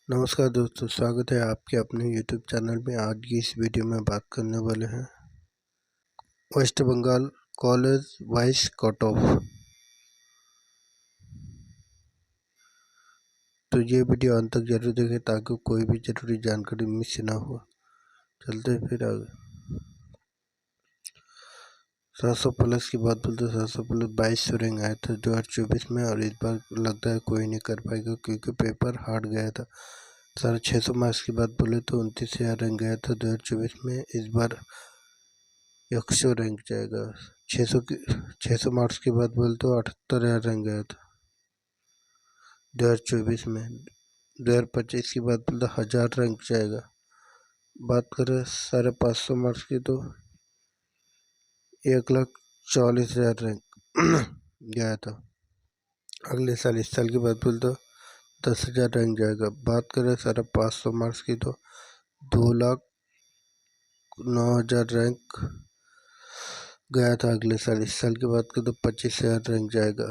नमस्कार दोस्तों, स्वागत है आपके अपने यूट्यूब चैनल में। आज की इस वीडियो में बात करने वाले हैं West Bengal college wise cut off. तो ये वीडियो अंत तक जरूर देखें ताकि कोई भी जरूरी जानकारी मिस ना हो। चलते हैं फिर आगे। 700 प्लस की बात बोलते 700 प्लस 2200 रैंक आया था 2024 में, और इस बार लगता है कोई नहीं कर पाएगा क्योंकि पेपर हार्ड गया था। 650 मार्क्स की बात बोले तो 29,000 रैंक गया था 2024 में। इस बार 100 रैंक जाएगा। 600 मार्क्स की बात बोले तो 78,000 रैंक गया था 2024 में। 2025 की बात बोले तो 1000 रैंक जाएगा। बात करें 550 मार्क्स की तो 1,40,000 रैंक गया था अगले साल। इस साल की बात बोले तो 10,000 रैंक जाएगा। बात करें 550 मार्क्स की तो 2,09,000 रैंक गया था अगले साल। इस साल की बात करें तो 25,000 रैंक जाएगा।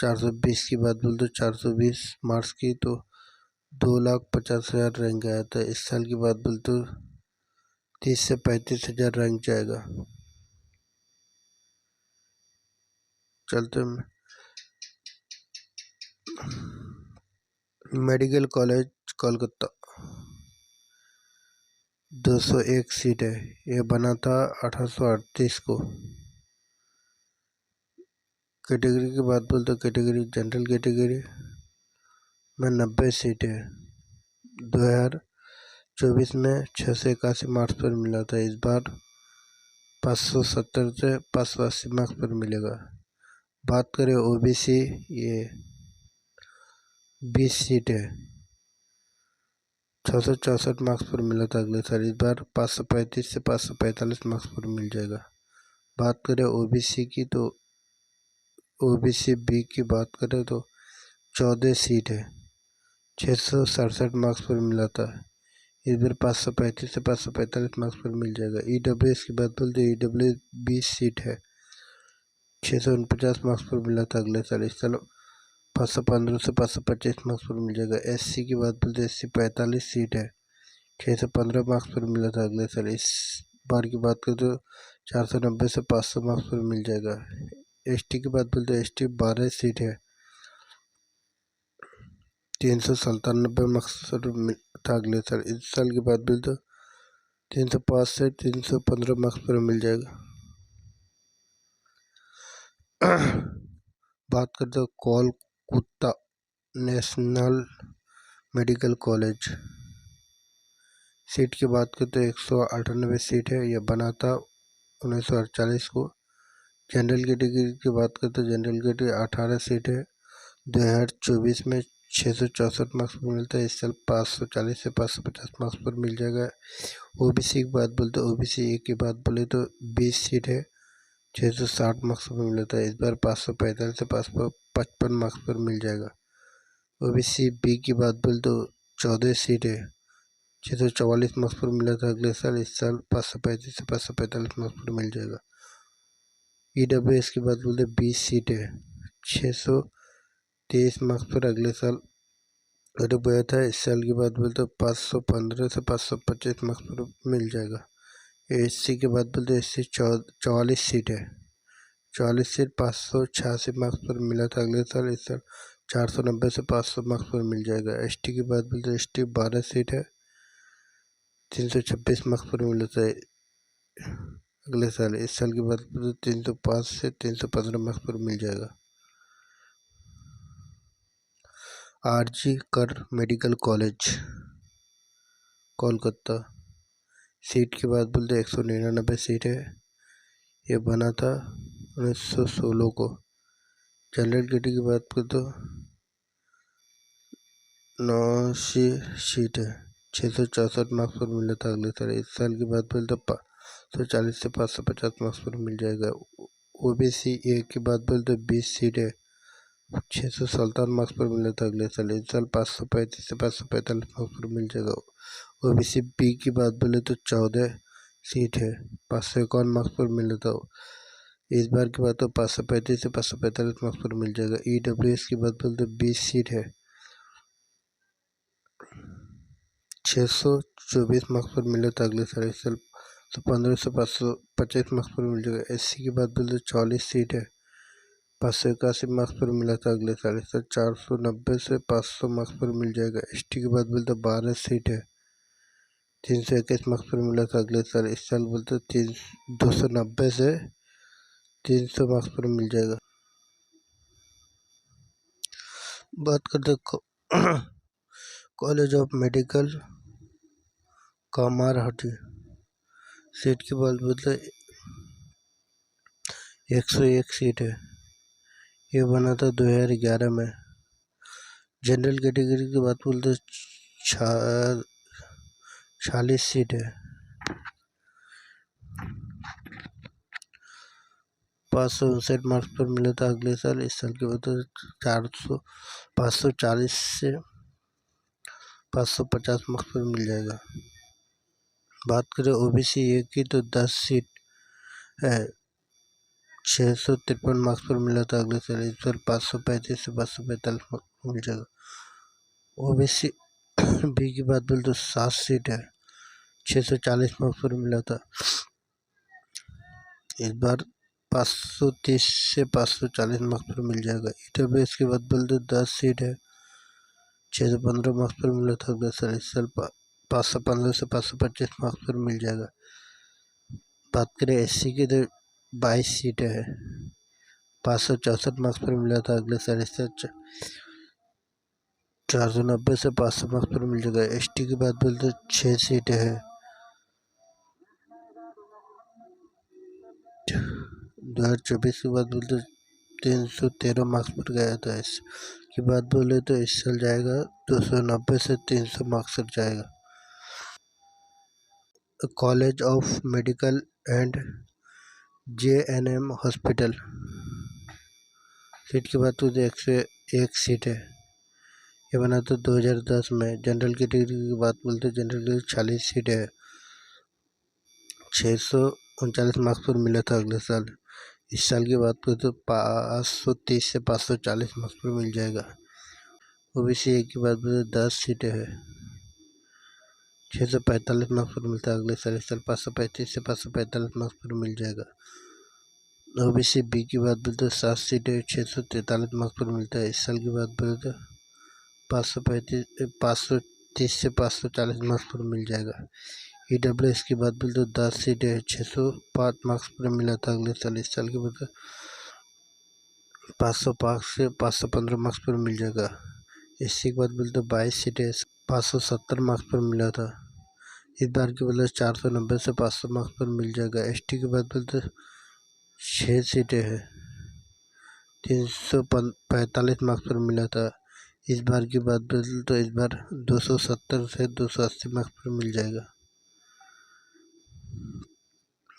420 की बात बोले तो 420 मार्क्स की तो 2,50,000 रैंक गया था। इस साल की बात बोले तो 30 से 35,000 रैंक जाएगा। चलते हैं मेडिकल कॉलेज कोलकाता। 201 सीट है। यह बना था 1838 को। कैटेगरी की बात बोलते तो कैटेगरी जनरल कैटेगरी में 90 सीट है। 2024 में 681 मार्क्स पर मिला था। इस बार 570 से 580 मार्क्स पर मिलेगा। बात करें ओबीसी, ये 20 सीट है। 664 मार्क्स पर मिला था अगले साल। इस बार 535 से 545 मार्क्स पर मिल जाएगा। बात करें ओबीसी की तो ओबीसी बी की बात करें तो 14 सीट है। 667 मार्क्स पर मिला था। इस बार 535 से 545 मार्क्स पर मिल जाएगा। ईडब्ल्यूएस की बात बोलते ईडब्ल्यू 20 सीट है। 649 मार्क्स पर मिला था अगले साल। इस साल 515 से 525 मार्क्स पर मिल जाएगा। एससी की बात बोलते एससी 45 सीट है। 615 मार्क्स पर मिला था अगले साल। इस बार की बात करें तो 490 से 500 मार्क्स पर मिल जाएगा। एसटी की बात बोलते एसटी 12 सीट है। 397 मार्क्स पर था अगले साल। इस साल की बात बोलते 305 से 315 मार्क्स पर मिल जाएगा। बात करते हैं Kolkata national medical college. Seat की बात करते हैं 198 सीट है। यह बना था 1948 को। जनरल कैटेगरी की बात करते हैं जनरल कैटेगरी 18 सीट है। 2024 में 664 मार्क्स पर मिलता है। इस साल 540 से 550 मार्क्स पर मिल जाएगा। ओबीसी की बात बोलते ओबीसी ए की बात बोले तो 20 सीट है। 660 मार्क्स पर मिलता है। इस बार 545 से 555 मार्क्स पर मिल जाएगा। ओबीसी बी की बात बोले तो 14 सीट है। 644 मार्क्स पर मिला था अगले साल। इस साल 535 से 545 मार्क्स पर मिल जाएगा। ईडब्ल्यूएस की बात बोलते 20 सीट है। 623 मार्क्स पर अगले साल रुक गया था। इस साल की बात बोलते 515 से 525 मार्क्स पर मिल जाएगा। एससी की बात बोलते एससी 44 सीट है। 44 सीट 586 मार्क्स पर मिला था अगले साल। इस साल 490 से 500 मार्क्स पर मिल जाएगा। एसटी की बात बोलते एसटी 12 सीट है। 326 मार्क्स पर मिला था अगले साल। इस साल की बात बोलते 305 से 315 मार्क्स पर मिल जाएगा। आरजी कर मेडिकल कॉलेज कोलकाता। सीट की बात बोलते 199 सीट है। ये बना था 1916 को। जनरल कैटेगरी की बात करें तो 89 सीट है। 664 मार्क्स पर मिला था अगले साल। इस साल की बात बोले तो 540 से 550 मार्क्स पर मिल जाएगा। ओबीसी ए की बात बोले तो 20 सीट है। 657 मार्क्स पर मिला था अगले साल। इस साल 535 से 545 मार्क्स पर मिल जाएगा। ओबीसी बी की बात बोले तो 14 सीट है। 551 मार्क्स पर मिला था। इस बार की बात तो 535 से 545 मार्क्स पर मिल जाएगा। ईडब्ल्यूएस की बात बोले तो 20 सीट है। 624 मार्क्स पर मिला था अगले साल। इस साल 15 से 525 मार्क्स पर मिल जाएगा। SC की बात बोलते 44 सीट है, 581 मार्क्स पर मिला था अगले साल। इस साल 490 से 500 मार्क्स पर मिल जाएगा। ST की बात बोलते 12 सीट है, 321 मार्क्स पर मिला था अगले साल। इस साल बोलते 290 से 300 मार्क्स पर मिल जाएगा। बात करते कॉलेज ऑफ मेडिकल कामारहटी, सीट की बात बोलते 101 सीट है, ये बना था 2011 में। जनरल कैटेगरी की बात बोलते 46 सीट है, 559 मार्क्स पर मिला था अगले साल। इस साल की बात 540 से 550 मार्क्स पर मिल जाएगा। बात करें OBC ए की तो 10 सीट है, 653 मार्क्स पर मिला था अगले साल। इस साल 535 से 545 मार्क्स पर मिल जाएगा। OBC बी की बात बोले तो 7 सीट है, 640 मार्क्स पर मिला था। इस बार 530 से 540 मार्क्स पर मिल जाएगा। EWS की बात बोले तो 10 सीट है, 615 मार्क्स पर मिला था अगले साल। इस साल 515 से 525 मार्क्स पर मिल जाएगा। बात करें SC की तो 22 सीटें है, 564 मार्क्स पर मिला था अगले साल। इस साल 490 से 500 मार्क्स पर मिल जाएगा। ST की बात बोले तो 6 सीटें है, 2024 की बात बोले तो 313 मार्क्स पर गया था। इसकी बात बोले तो इस साल जाएगा 290 से 300 मार्क्स तक जाएगा। College of medical and JNM hospital, seat की बात तो 101 सीट है, ये बना तो 2010 में। जनरल कैटेगरी की बात बोलते जनरल कैटेगरी 46 सीट है, 639 मार्क्स पर मिला था अगले साल। इस साल की बात करें तो 530 से 540 मार्क्स पर मिल जाएगा। OBC ए की बात बोलते 10 सीटें है, 645 मार्क्स पर मिलता है अगले साल। इस साल 535 से 545 मार्क्स पर मिल जाएगा। OBC बी की बात बोलते तो 7 सीटें, 643 मार्क्स पर मिलता है। इस साल की बात बोले तो 530 से 540 मार्क्स पर मिल जाएगा। EWS की बात बोले तो 10 सीटें, 605 मार्क्स पर मिला था अगले साल। इस साल की बात 505 से 515 मार्क्स पर मिल जाएगा। SC की बात बोले तो 22 सीटें, 570 मार्क्स पर मिला था। इस बार की बोले 490 से 500 मार्क्स पर मिल जाएगा। ST की बात बोले तो 6 सीटें है, 345 मार्क्स पर मिला था। इस बार की बात बोले तो इस बार 270 से 280 मार्क्स पर मिल जाएगा।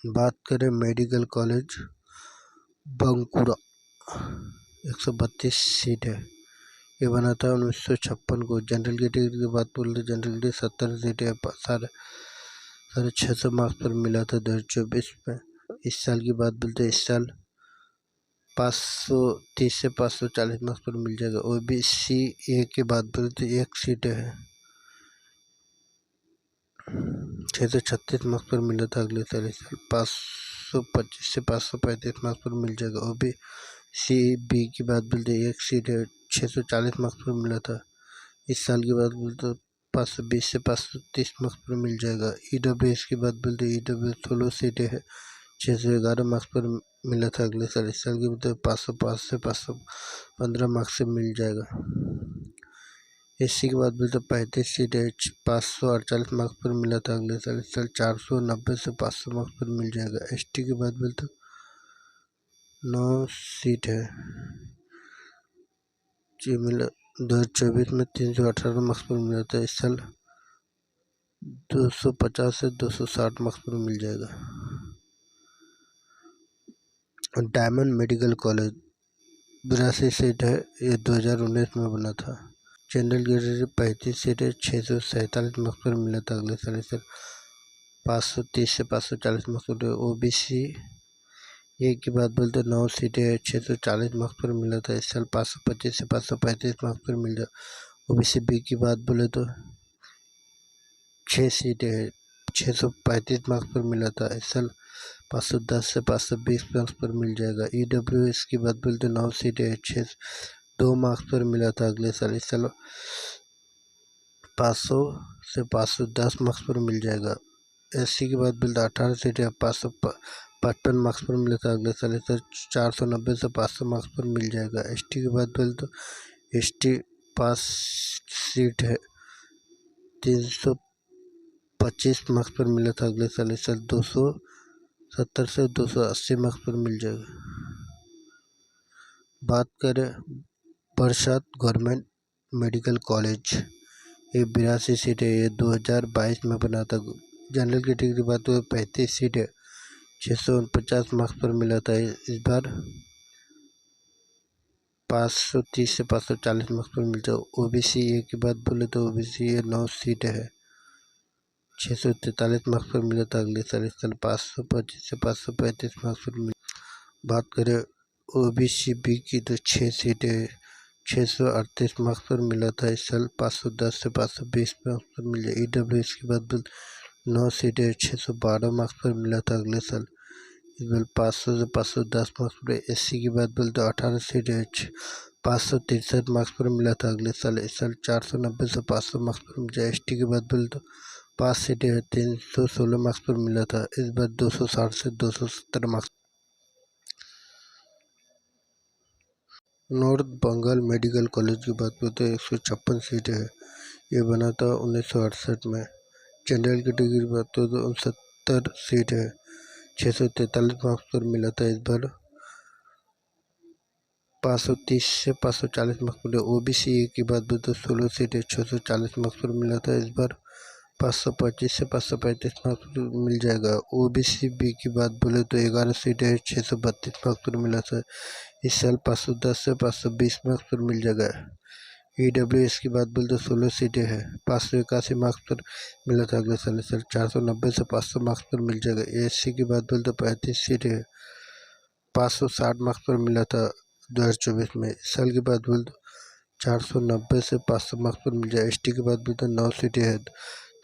बात करें मेडिकल कॉलेज बांकुरा, 132 सीट है, ये बना था 1956 को। जनरल कैटेगरी की बात बोले तो जनरल कैटेगरी 70 सीट है, 650 मार्क्स पर मिला था 2024 में। इस साल की बात बोलते इस साल 530 से 540 मार्क्स पर मिल जाएगा। OBC ए की बात बोले तो 1 सीट है, 636 मार्क्स पर मिला था अगले साल। इस साल 525 से 535 मार्क्स पर मिल जाएगा। OBC बी की बात बोलते 1 सीट है, 640 मार्क्स पर मिला था। इस साल की बात बोलते तो 520 से 530 मार्क्स पर मिल जाएगा। EWS की बात बोलते EWS 16 सीटें है, 611 मार्क्स पर मिला था अगले साल। इस साल की बात 505 से 515 मार्क्स से मिल जाएगा। SC की बात बोलते 35 सीट है, 548 मार्क्स पर मिला था अगले साल। इस साल 490 से 500 मार्क्स पर मिल जाएगा। ST की बात बोलते 9 सीट है, जी मिला 2024 में 318 मार्क्स पर मिला था। इस साल 250 से 260 मार्क्स पर मिल जाएगा। डायमंड मेडिकल कॉलेज 82 सीट है, ये 2019 में बना था। जनरल कैटेगरी 35 सीट है, 647 मार्क्स पर मिला था अगले साल। इस साल 530 से 540 मार्क्स पर। OBC ए की बात बोलते 9 सीटें है, 640 मार्क्स पर मिला था। इस साल 525 से 535 मार्क्स पर मिल जाएगा। OBC बी की बात बोले तो 6 सीटें हैं, 635 मार्क्स पर मिला था। इस साल 510 से 520 मार्क्स पर मिल जाएगा। EWS की बात बोले तो 9 सीटें हैं, 2 मार्क्स पर मिला था अगले साल। इस साल 500 से 510 मार्क्स पर मिल जाएगा। SC की बात बोले तो 18 सीटें 555 मार्क्स पर मिला था अगले साल। इस साल 490 से 500 मार्क्स पर मिल जाएगा। ST की बात बोले तो ST 5 सीट है, 325 मार्क्स पर मिला था अगले साल। इस साल 270 से 280 मार्क्स पर मिल जाएगा। बात करें बरसात गवर्नमेंट मेडिकल कॉलेज, ये 82 सीट है, ये 2022 में बना था। जनरल कैटेगरी की बात तो 35 सीट है, 649 मार्क्स पर मिला था। इस बार 530 से 540 मार्क्स पर मिलता है। OBC ए की बात बोले तो OBC ए 9 सीट है, 643 मार्क्स पर मिला था अगले साल। इस साल 525 से 535 मार्क्स पर मिला। बात करें OBC बी की तो 6 सीटें 638 मार्क्स पर मिला था। इस साल 510 से 520 मार्क्स पर मिल जाए। EWS की बात बोल 9 सीटें 612 मार्क्स पर मिला था अगले साल। इस बार 500 से 510 मार्क्स पर। SC की बात बोल तो 18 सीटें 563 मार्क्स पर मिला था अगले साल। इस साल 490 से 500 मार्क्स पर मिल जाए। ST की बात बोल तो 5 सीटें 316 मार्क्स पर मिला था। इस बार 260 से 270 marks. North Bengal medical college की बात करते हैं, 156 सीटें है, ये बना था 1968 में। जनरल कैटेगरी की बात करें तो 69 सीट है, 643 मार्क्स पर मिला था। इस बार 530 से 540 मार्क्स पर। OBC ए की बात करें तो 16 सीट है, 640 मार्क्स पर मिला था। इस बार 525 से 535 मार्क्स पर मिल जाएगा। OBC बी की बात बोले तो 11 सीट है, 632 मार्क्स पर मिला था। इस साल 510 से 520 मार्क्स पर मिल जाएगा। EWS की बात बोले तो 16 सीटें हैं, 581 मार्क्स पर मिला था अगले साल। इस साल 490 से 500 मार्क्स पर मिल जाएगा। ASC की बात बोले तो 35 सीटें हैं, 560 मार्क्स पर मिला था 2024 में। इस साल की बात बोले तो 490 से 500 मार्क्स पर मिल जाएगा। ST की बात बोले तो 9 सीटें हैं,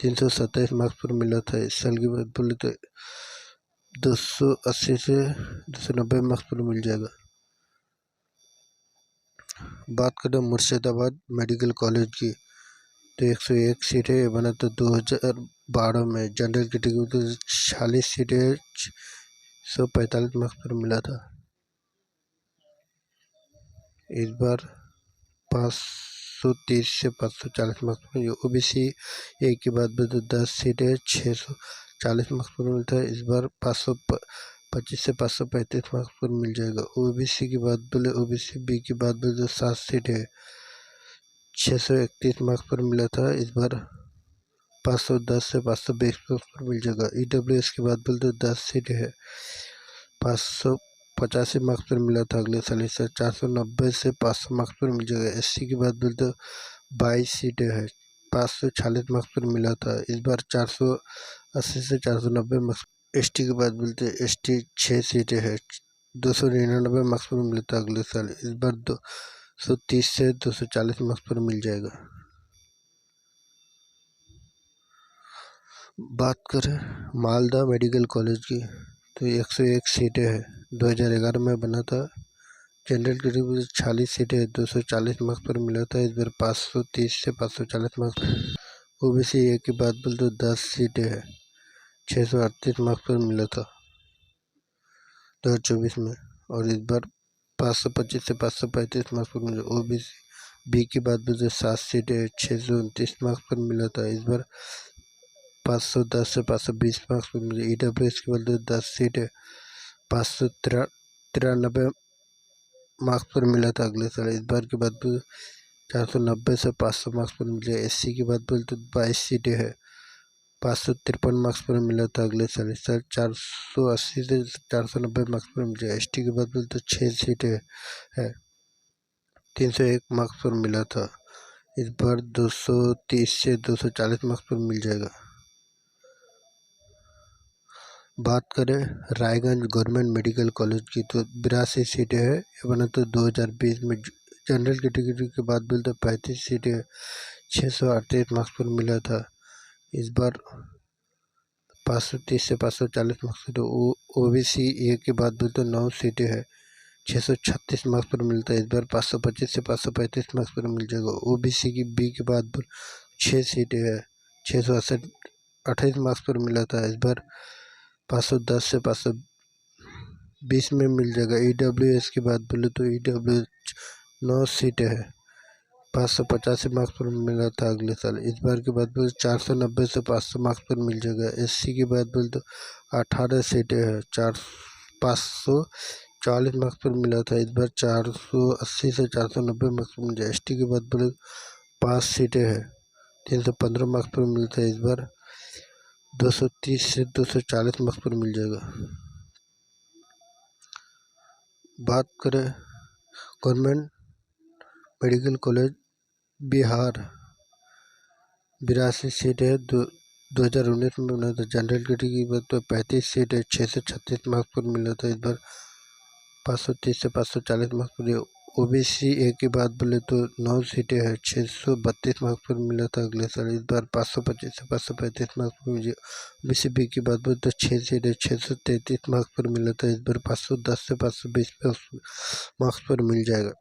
327 मार्क्स पर मिला था। इस साल की बात बोले तो 280 से 290 मार्क्स पर मिल जाएगा। बात करें मुर्शिदाबाद मेडिकल कॉलेज की तो 101 सीट है, ये बना तो 2012 में। जनरल कैटेगरी तो 46 सीट है, 145 मार्क्स पर मिला था। इस बार 530 से 540 मार्क्स पर। OBC ए की बात बोले तो 10 सीट है, 640 मार्क्स पर मिलता है। इस बार 525 से 535 मार्क्स पर मिल जाएगा। OBC की बात बोले OBC बी की बात बोले तो 7 सीट है, 631 मार्क्स पर मिला था। इस बार 510 से 520 मार्क्स पर मिल जाएगा। EWS की बात बोले तो 10 सीट है, 585 मार्क्स पर मिला था अगले साल। इस साल 490 से 500 मार्क्स पर मिल जाएगा। SC की बात बोले तो 22 सीटें है, 546 मार्क्स पर मिला था। इस बार 480 से 490 मार्क्स। ST की बात बोलते ST 6 सीटें है, 299 मार्क्स पर मिला था अगले साल। इस बार 230 से 240 मार्क्स पर मिल जाएगा। बात करें मालदा मेडिकल कॉलेज की तो 101 सीटें है, 2011 में बना था। जनरल कैटेगरी 46 सीटें है, 240 मार्क्स पर मिला था। इस बार 530 से 540 मार्क्स। OBC ए की बात बोले तो 10 सीटें है, 638 मार्क्स पर मिला था 2024 में। और इस बार 525 से 535 मार्क्स पर मिला। OBC बी की बात बोले तो 7 सीटें है, 629 मार्क्स पर मिला था। इस बार 510 से 520 मार्क्स पर मिले। EWS की बात 10 सीट है, 593 मार्क्स पर मिला था अगले साल। इस बार की बात 490 से 500 मार्क्स पर मिले। SC की बात बोले तो 22 सीटें है, 553 मार्क्स पर मिला था अगले साल। इस साल 480 से 490 मार्क्स पर मिले। ST की बात बोले तो 6 सीटें है, 301 मार्क्स पर मिला था। इस बार 230 से 240 मार्क्स पर मिल जाएगा। बात करें रायगंज गवर्नमेंट मेडिकल कॉलेज की तो 82 सीटें है, ये बना तो 2020 में। जनरल कैटेगरी की बात बोले तो 35 सीटें 638 मार्क्स पर मिला था। इस बार 530 से 540 मार्क्स तो OBC ए के बाद बोलते 9 सीटें हैं, 636 मार्क्स पर मिलता है। इस बार 525 से 535 मार्क्स पर मिल जाएगा। OBC की बी के बाद 6 सीटें हैं, 628 मार्क्स पर मिला था। इस बार 510 से 520 में मिल जाएगा। EWS की बात बोले तो EWS 9 सीटें हैं, 585 मार्क्स पर मिला था अगले साल। इस बार की बात बोले 490 से 500 मार्क्स पर मिल जाएगा। SC की बात बोले तो 18 सीटें हैं, 540 मार्क्स पर मिला था। इस बार 480 से 490 मार्क्स पर मिल जाएगा। ST की बात बोले 5 सीटें हैं, 315 मार्क्स पर मिलता है। इस बार 230 से 240 मार्क्स पर मिल जाएगा। बात करें government medical college Bihar, 82 seat है, 2019 में बना था। जनरल कैटेगरी की बात तो 35 सीट है, 636 मार्क्स पर मिला था। इस बार 530 से 540 मार्क्स पर। OBC ए की बात बोले तो 9 सीटें हैं, 632 मार्क्स पर मिला था अगले साल। इस बार 525 से 535 मार्क्स पर मिले। OBC बी की बात बोले तो 6 सीटें, 633 मार्क्स पर मिला था। इस बार 510 से 520 मार्क्स पर मिल जाएगा।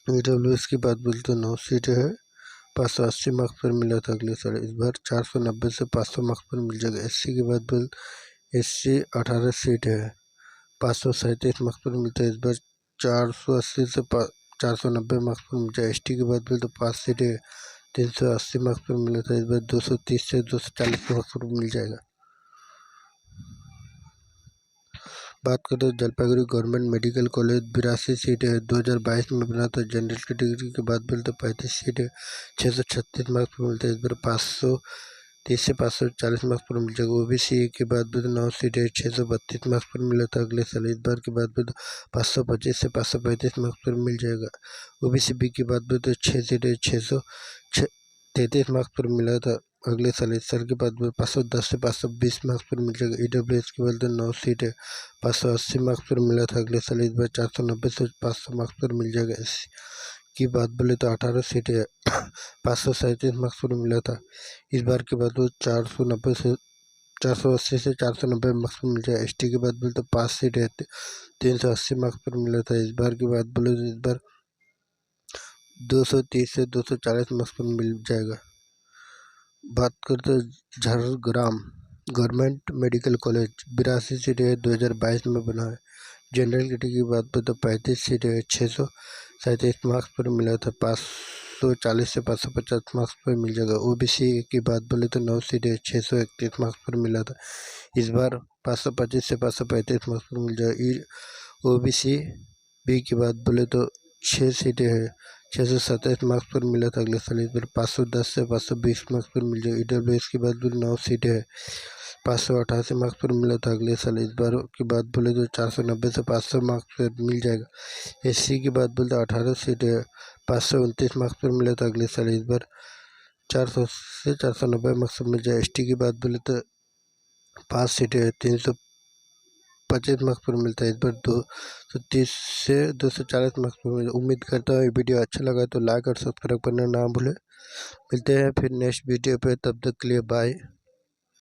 EWS की बात बोले तो 9 सीटें हैं, 580 मार्क्स पर मिला था अगले साल। इस बार 490 से 500 मार्क्स पर मिल जाएगा। SC की बात बोले SC 18 सीट है, 537 मार्क्स पर मिलता है। इस बार 480 से 490 मार्क्स पर मिल जाएगा। ST की बात बोले तो 5 सीट है, 380 मार्क्स पर मिला था। इस बार 230 से 240 मार्क्स पर मिल जाएगा। बात करें जलपाईगुड़ी गवर्नमेंट मेडिकल कॉलेज, 82 सीटें है, 2022 में बना था। जनरल कैटेगरी की बात बोले तो 35 सीट है, 636 मार्क्स पर मिलता है। इस बार 530 से 540 मार्क्स पर मिल जाएगा। OBC की बात बोले तो 9 सीट है, 632 मार्क्स पर मिला था अगले साल। इस बार की बात बोले तो 525 से 535 मार्क्स पर मिल जाएगा। OBC बी की बात बोले तो 6 सीट है, 633 मार्क्स पर मिला था अगले साल। इस साल के बाद 510 से 520 मार्क्स पर मिल जाएगा। EWS की बात 9 सीट है, 580 मार्क्स पर मिला था अगले साल। इस बार 490 से 500 मार्क्स पर मिल जाएगा। SC की बात बोले तो 18 सीट है, 537 मार्क्स पर मिला था। इस बार की बात बोले 480 से 490 मार्क्स पर मिल जाएगा। ST की बात बोले तो 5 सीट है, 380 मार्क्स पर मिला था। इस बार की बात बोले तो इस बार 230 से 240 मार्क्स पर मिल जाएगा। बात करते झारग्राम गवर्नमेंट मेडिकल कॉलेज, 82 सीटें है, 2022 में बना है। जनरल कैटेगरी की बात पर तो 35 सीटें है, 637 मार्क्स पर मिला था। 540 से 550 मार्क्स पर मिल जाएगा। OBC की बात बोले तो 9 सीटें है, 631 मार्क्स पर मिला था। इस बार 525 से 535 मार्क्स पर मिल जाएगा। OBC बी की बात बोले तो 6 सीटें है, 627 मार्क्स पर मिला था अगले साल। इस बार 510 से 520 मार्क्स पर मिल जाएगा। EWS की बात बोले 9 सीटें है, 588 मार्क्स पर मिला था अगले साल। इस बार की बात बोले तो 490 से 500 मार्क्स पर मिल जाएगा। SC की बात बोले तो 18 सीटें है, 529 मार्क्स पर मिला था अगले साल। इस बार 400 से 490 मार्क्स पर मिल जाएगा। ST की बात बोले तो 5 सीटें है, 325 मार्क्स पर मिलता है। इस बार 230 से 240 मार्क्स पर मिलता है। उम्मीद करता हूँ ये वीडियो अच्छा लगा तो लाइक और सब्सक्राइब करना ना भूलें। मिलते हैं फिर नेक्स्ट वीडियो पे, तब तक के लिए बाय।